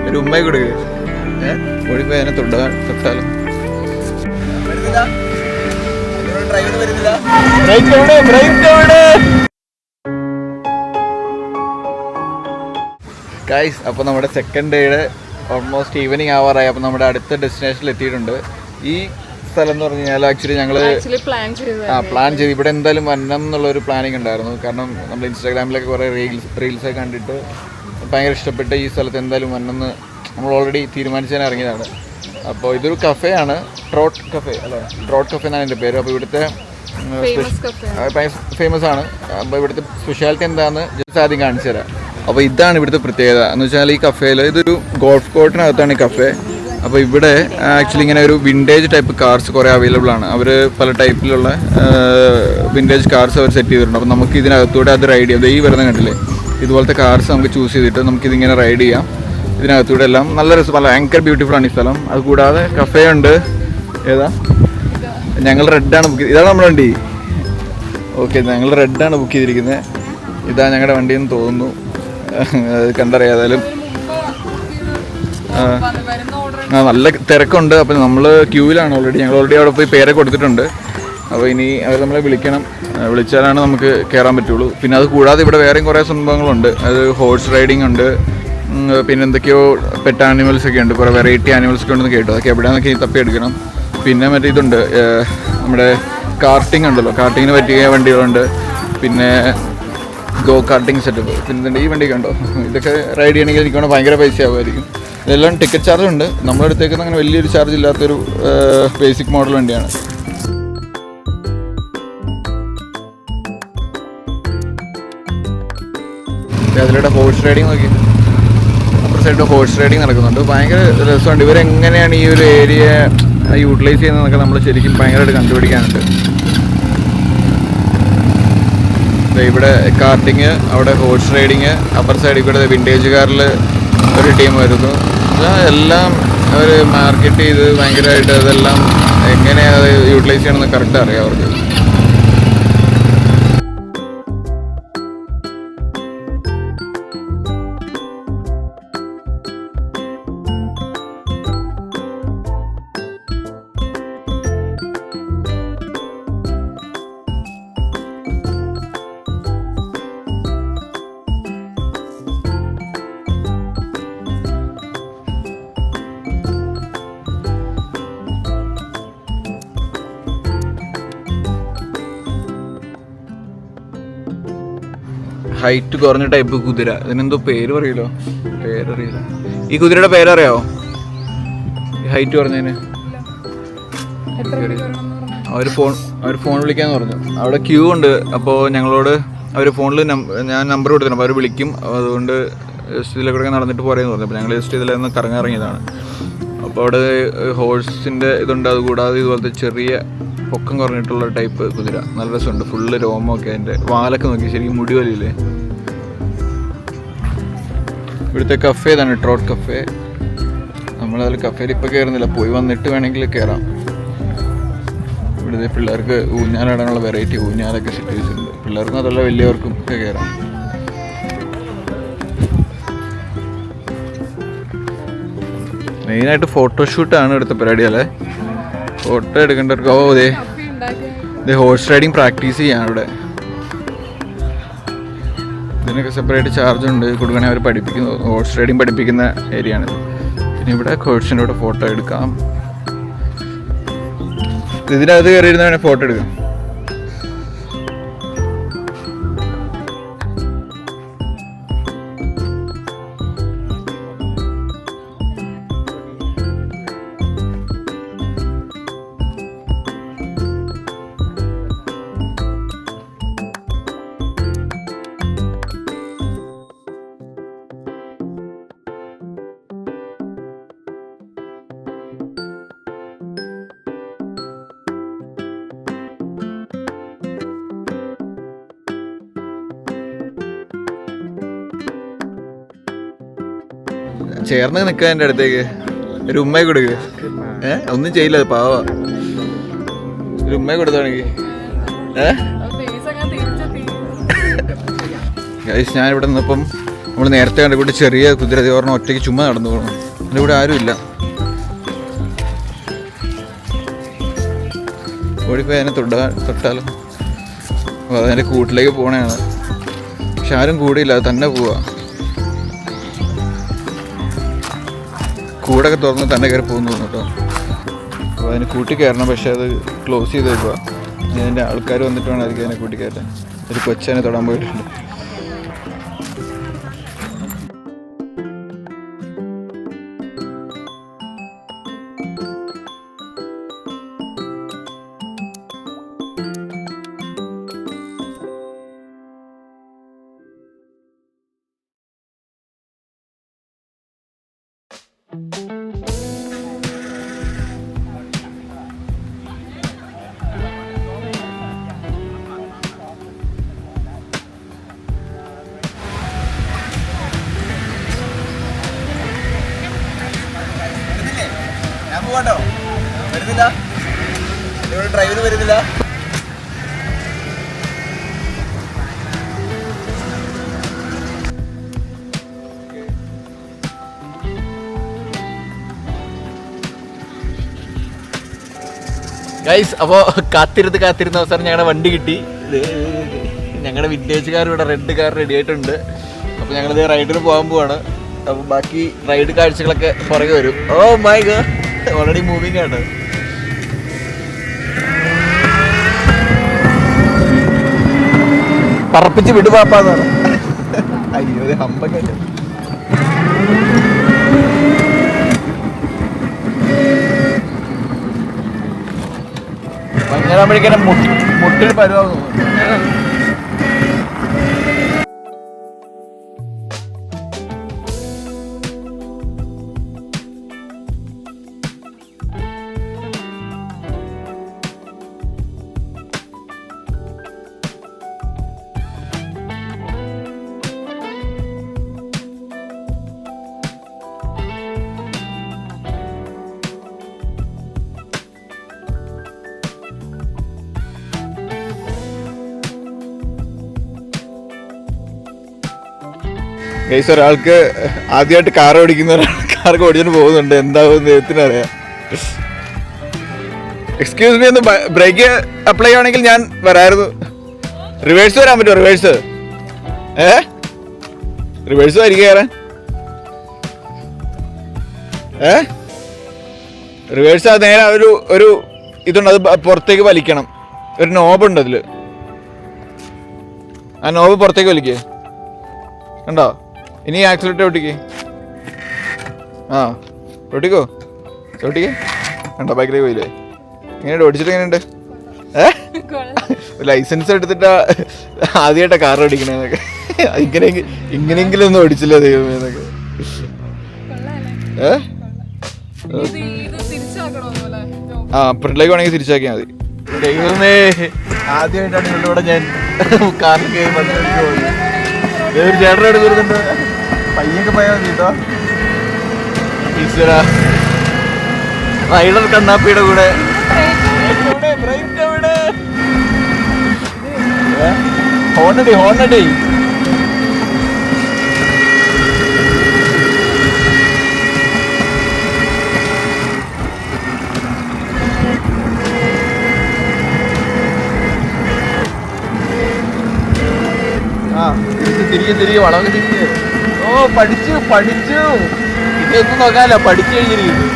ഒരു ഉമ്മ കൊടുക്കുക. ഓടിപ്പോയി അതിനെ തൊട്ടാലും ഗൈസ്. അപ്പോൾ നമ്മുടെ സെക്കൻഡ് ഡേയുടെ ഓൾമോസ്റ്റ് ഈവനിങ് ആവാറായി. അപ്പോൾ നമ്മുടെ അടുത്ത ഡെസ്റ്റിനേഷനിൽ എത്തിയിട്ടുണ്ട്. ഈ സ്ഥലം എന്ന് പറഞ്ഞു കഴിഞ്ഞാൽ ആക്ച്വലി ഞങ്ങൾ പ്ലാൻ ചെയ്ത് ഇവിടെ എന്തായാലും വരണം എന്നുള്ളൊരു പ്ലാനിങ് ഉണ്ടായിരുന്നു. കാരണം നമ്മൾ ഇൻസ്റ്റാഗ്രാമിലൊക്കെ കുറേ റീൽസൊക്കെ കണ്ടിട്ട് ഭയങ്കര ഇഷ്ടപ്പെട്ട് ഈ സ്ഥലത്ത് എന്തായാലും വരണമെന്ന് നമ്മൾ ഓൾറെഡി തീരുമാനിച്ചതിന് ഇറങ്ങിയതാണ്. അപ്പോൾ ഇതൊരു കഫേയാണ്, ട്രോട്ട് കഫേ അല്ലേ, ട്രോട്ട് കഫേ എന്നാണ് എൻ്റെ പേര്. അപ്പോൾ ഇവിടുത്തെ ഫേമസ് ആണ്. അപ്പോൾ ഇവിടുത്തെ സ്പെഷ്യാലിറ്റി എന്താണെന്ന് ജസ്റ്റ് ആദ്യം കാണിച്ചു തരാം. അപ്പോൾ ഇതാണ് ഇവിടുത്തെ പ്രത്യേകത എന്ന് വെച്ചാൽ ഈ കഫേയിൽ ഇതൊരു ഗോൾഫ് കോർട്ടിനകത്താണ് ഈ കഫേ. അപ്പോൾ ഇവിടെ ആക്ച്വലി ഇങ്ങനെ ഒരു വിൻറ്റേജ് ടൈപ്പ് കാർസ് കുറേ അവൈലബിൾ ആണ്. അവർ പല ടൈപ്പിലുള്ള വിൻറ്റേജ് കാർസ് അവർ സെറ്റ് ചെയ്തിട്ടുണ്ട്. അപ്പോൾ നമുക്ക് ഇതിനകത്തൂടെ അത് റൈഡ് ചെയ്യാം. ഈ വരുന്ന കണ്ടില്ലേ, ഇതുപോലത്തെ കാർസ് നമുക്ക് ചൂസ് ചെയ്തിട്ട് നമുക്കിതിങ്ങനെ റൈഡ് ചെയ്യാം. ഇതിനകത്തൂടെ എല്ലാം നല്ല രസം, നല്ല ഭയങ്കര ബ്യൂട്ടിഫുൾ ആണ് ഈ സ്ഥലം. അതുകൂടാതെ കഫേ ഉണ്ട്. ഏതാ, ഞങ്ങൾ റെഡാണ് ബുക്ക് ചെയ്ത്, ഇതാണ് നമ്മുടെ വണ്ടി. ഓക്കെ, ഞങ്ങൾ റെഡാണ് ബുക്ക് ചെയ്തിരിക്കുന്നത്. ഇതാ ഞങ്ങളുടെ വണ്ടിയെന്ന് തോന്നുന്നു, അത് കണ്ടറിയാതായാലും. നല്ല തിരക്കുണ്ട്. അപ്പോൾ നമ്മൾ ക്യൂവിലാണ് ഓൾറെഡി. ഞങ്ങൾ ഓൾറെഡി അവിടെ പോയി പേരെ കൊടുത്തിട്ടുണ്ട്. അപ്പോൾ ഇനി അവർ നമ്മളെ വിളിച്ചാലാണ് നമുക്ക് കയറാൻ പറ്റുള്ളൂ. പിന്നെ അത് കൂടാതെ ഇവിടെ വേറെയും കുറേ സംഭവങ്ങളുണ്ട്. അത് ഹോഴ്സ് റൈഡിങ് ഉണ്ട്, പിന്നെ എന്തൊക്കെയോ പെറ്റ് ആനിമൽസ് ഒക്കെ ഉണ്ട്, കുറേ വെറൈറ്റി ആനിമൽസ് ഒക്കെ ഉണ്ടെന്ന് കേട്ടു. അതൊക്കെ എവിടെയാണെന്നൊക്കെ തപ്പിയെടുക്കണം. പിന്നെ മറ്റേ ഇതുണ്ട്, നമ്മുടെ കാർട്ടിങ് ഉണ്ടല്ലോ, കാർട്ടിങ്ങിന് പറ്റിയ വണ്ടികളുണ്ട്. പിന്നെ ഗോ കാർട്ടിങ് സെറ്റപ്പ്. പിന്നെ ഈ വണ്ടിയൊക്കെ ഉണ്ടോ, ഇതൊക്കെ റൈഡ് ചെയ്യണമെങ്കിൽ എനിക്ക് വേണം ഭയങ്കര പൈസ ആവുമായിരിക്കും. ഇതെല്ലാം ടിക്കറ്റ് ചാർജ് ഉണ്ട്. നമ്മളെടുത്തേക്കുന്ന അങ്ങനെ വലിയൊരു ചാർജ് ഇല്ലാത്തൊരു ബേസിക് മോഡൽ വണ്ടിയാണ്. അതിലൂടെ ഹോഴ്സ് റൈഡിങ് നോക്കി, അപ്പുറ സൈഡ് ഹോഴ്സ് റൈഡിങ് നടക്കുന്നുണ്ട്. ഭയങ്കര രസമുണ്ട്. ഇവരെങ്ങനെയാണ് ഈ ഒരു ഏരിയ യൂട്ടിലൈസ് ചെയ്യുന്നതെന്നൊക്കെ നമ്മൾ ശരിക്കും ഭയങ്കരമായിട്ട് കണ്ടുപിടിക്കാനുണ്ട്. ഇവിടെ കാർട്ടിങ്, അവിടെ ഹോഴ്സ് റൈഡിങ്, അപ്പർ സൈഡിൽ കൂടെ വിൻറ്റേജ് കാറിൽ ഒരു ടീം വരുന്നു. എല്ലാം അവർ മാർക്കറ്റ് ചെയ്ത് ഭയങ്കരമായിട്ട് അതെല്ലാം എങ്ങനെയാണ് അത് യൂട്ടിലൈസ് ചെയ്യണമെന്ന് കറക്റ്റ് അറിയാം അവർക്ക്. ഹൈറ്റ് കുറഞ്ഞ ടൈപ്പ് കുതിര. ഇതിനെന്തോ പേര് പറയല്ലോ, പേരറിയില്ല. ഈ കുതിരയുടെ പേരറിയാവോ? ഹൈറ്റ് കുറഞ്ഞതിന് അവർ ഫോൺ വിളിക്കാന്ന് പറഞ്ഞു. അവിടെ ക്യൂ ഉണ്ട്. അപ്പോൾ ഞങ്ങളോട് അവർ ഫോണിൽ ഞാൻ നമ്പർ കൊടുത്തിട്ടുണ്ട്. അപ്പോൾ അവർ വിളിക്കും. അതുകൊണ്ട് ജസ്റ്റ് ഇതിലൊക്കെ നടന്നിട്ട് പോരെയെന്ന് പറഞ്ഞു. അപ്പോൾ ഞങ്ങൾ ജസ്റ്റ് ഇതിലൊന്ന് കറങ്ങിറങ്ങിയതാണ്. അപ്പോൾ അവിടെ ഹോഴ്സിൻ്റെ ഇതുണ്ട്. അതുകൂടാതെ ഇതുപോലത്തെ ചെറിയ പൊക്കം കുറഞ്ഞിട്ടുള്ള ടൈപ്പ് കുതിര, നല്ല രസമുണ്ട്. ഫുള്ള് രോമമൊക്കെ, അതിൻ്റെ വാലൊക്കെ നോക്കി ശരിക്കും മുടി വലിയില്ലേ. ഇവിടുത്തെ കഫേ ഇതാണ്, ട്രോട്ട് കഫേ. നമ്മളതിൽ കഫേയിൽ ഇപ്പോൾ കയറുന്നില്ല, പോയി വന്നിട്ട് വേണമെങ്കിൽ കയറാം. ഇവിടുത്തെ പിള്ളേർക്ക് ഊഞ്ഞാലിടാനുള്ള വെറൈറ്റി ഊഞ്ഞാലൊക്കെ സെറ്റ് ചെയ്തിട്ടുണ്ട്. പിള്ളേർക്കും അതല്ല വലിയവർക്കും ഒക്കെ കയറാം. മെയിനായിട്ട് ഫോട്ടോഷൂട്ടാണ് ഇവിടുത്തെ പരിപാടി അല്ലേ. ഫോട്ടോ എടുക്കേണ്ടവർക്ക് ഇതേ ഹോഴ്സ് റൈഡിങ് പ്രാക്ടീസ് ചെയ്യാൻ ഇവിടെ. ഇതിനൊക്കെ സെപ്പറേറ്റ് ചാർജ് ഉണ്ട് കൊടുക്കണേ. അവർ പഠിപ്പിക്കുന്ന ഹോഴ്സ് റൈഡിങ് പഠിപ്പിക്കുന്ന ഏരിയ ആണ്. പിന്നെ ഇവിടെ ഹോഴ്സിൻ്റെ കൂടെ ഫോട്ടോ എടുക്കാം. ഇതിനകത്ത് കയറിയിരുന്ന വേണേൽ ഫോട്ടോ എടുക്കാം. ചേർന്ന് നിൽക്കുക എൻ്റെ അടുത്തേക്ക്. ഒരു ഉമ്മയെ കൊടുക്കുക. ഒന്നും ചെയ്യില്ല, അത് പാവ. ഒരു ഉമ്മയെ കൊടുത്താണെങ്കിൽ ഗൈസ് ഞാനിവിടെ നിന്നപ്പം നമ്മൾ നേരത്തെ കണ്ട ഇവിടെ ചെറിയ കുതിര പറഞ്ഞ ഒറ്റയ്ക്ക് ചുമ്മാ നടന്നു പോകണം. അതിൻ്റെ കൂടെ ആരുമില്ല. ഓടിപ്പോയി അതിനെ തൊട്ടാലോ. അപ്പോൾ അതിൻ്റെ കൂട്ടിലേക്ക് പോകണതാണ്. പക്ഷെ ആരും കൂടിയില്ല, അത് തന്നെ പോവാ. കൂടൊക്കെ തുറന്ന് തന്നെ കയറി പോകുന്നു കേട്ടോ. അപ്പോൾ അതിന് കൂട്ടി കയറണം, പക്ഷെ അത് ക്ലോസ് ചെയ്തേക്കുക. അതിൻ്റെ ആൾക്കാർ വന്നിട്ട് വേണം അതിലേക്ക് അതിനെ കൂട്ടി കയറ്റാൻ. ഒരു കൊച്ചനെ തൊടാൻ പോയിട്ടുണ്ട്. വരുന്നില്ല, ഡ്രൈവർ വരുന്നില്ല. ഗൈസ്, അപ്പോൾ കാത്തിരുന്ന അവസാനം ഞങ്ങളുടെ വണ്ടി കിട്ടി. ഞങ്ങളുടെ വിന്റേജ് കാർ ഇവിടെ റെഡ് കാർ റെഡി ആയിട്ടുണ്ട്. അപ്പോൾ ഞങ്ങളിത് റൈഡിന് പോകാൻ പോവാണ്. അപ്പോൾ ബാക്കി റൈഡ് കാഴ്ചകളൊക്കെ പുറകെ വരും. Oh my god, already moving ആണ്. പറപ്പിച്ച് വിടുപാപ്പാന്ന് പറ. അയ്യോ, ഹമ്പൊക്കെ ഭയങ്കര മുട്ടിൽ പരുവാകുന്നു. ഗൈസ്, ഒരാൾക്ക് ആദ്യമായിട്ട് കാർ ഓടിക്കുന്ന കാർക്ക് ഓടിച്ചിട്ട് പോകുന്നുണ്ട്. എന്താവും ദൈവത്തിനറിയാം. എക്സ്ക്യൂസ് മീ, ഒന്ന് ബ്രേക്ക് അപ്ലൈ ചെയ്യുകയാണെങ്കിൽ ഞാൻ വരായിരുന്നു. റിവേഴ്സ് വരാൻ പറ്റുമോ? റിവേഴ്സ് റിവേഴ്സ് ആയിരിക്കും കയറാൻ. റിവേഴ്സ് അത് നേരെ ഒരു ഇതുണ്ട്, അത് പുറത്തേക്ക് വലിക്കണം. ഒരു നോബുണ്ട് അതിൽ. ആ നോബ് പുറത്തേക്ക് വലിക്കേ, കണ്ടോ? ഇനി ആക്സിലേറ്റർ ഒട്ടിക്കേ. ഒട്ടിക്കോ, ഒട്ടിക്കേ. കണ്ടോ, ബൈക്കിലേക്ക് പോയില്ലേ? എങ്ങനെയുണ്ട്? ഓടിച്ചിട്ട് എങ്ങനെയുണ്ട്? ലൈസൻസ് എടുത്തിട്ടാ ആദ്യമായിട്ടാ കാർ ഓടിക്കണേന്നൊക്കെ. ഇങ്ങനെയെങ്കിലും ഒന്നും ഓടിച്ചില്ല ദൈവമേ എന്നൊക്കെ. ഫ്രണ്ടിലേക്ക് വേണമെങ്കിൽ തിരിച്ചാക്കിയാൽ മതി. ദൈവമേ, ആദ്യമായിട്ടാണ് ഇവിടെ ഞാൻ കാറിൽ കയറി പോകുന്നത്. ഒരു ചേട്ടനോട് വരുന്നുണ്ട്. പയ്യൊക്കെ പോയാൽ മതി കേട്ടോ. ഈശ്വര, റൈഡർ കണ്ണാപ്പിയുടെ കൂടെ. ഹോണടി ഹോണടി. തിരികെ വളമൊക്കെ തിരികെ. ഓ, പഠിച്ചു ഇതൊന്നും നോക്കാനല്ല, പഠിച്ചു കഴിഞ്ഞിരിക്കുന്നു.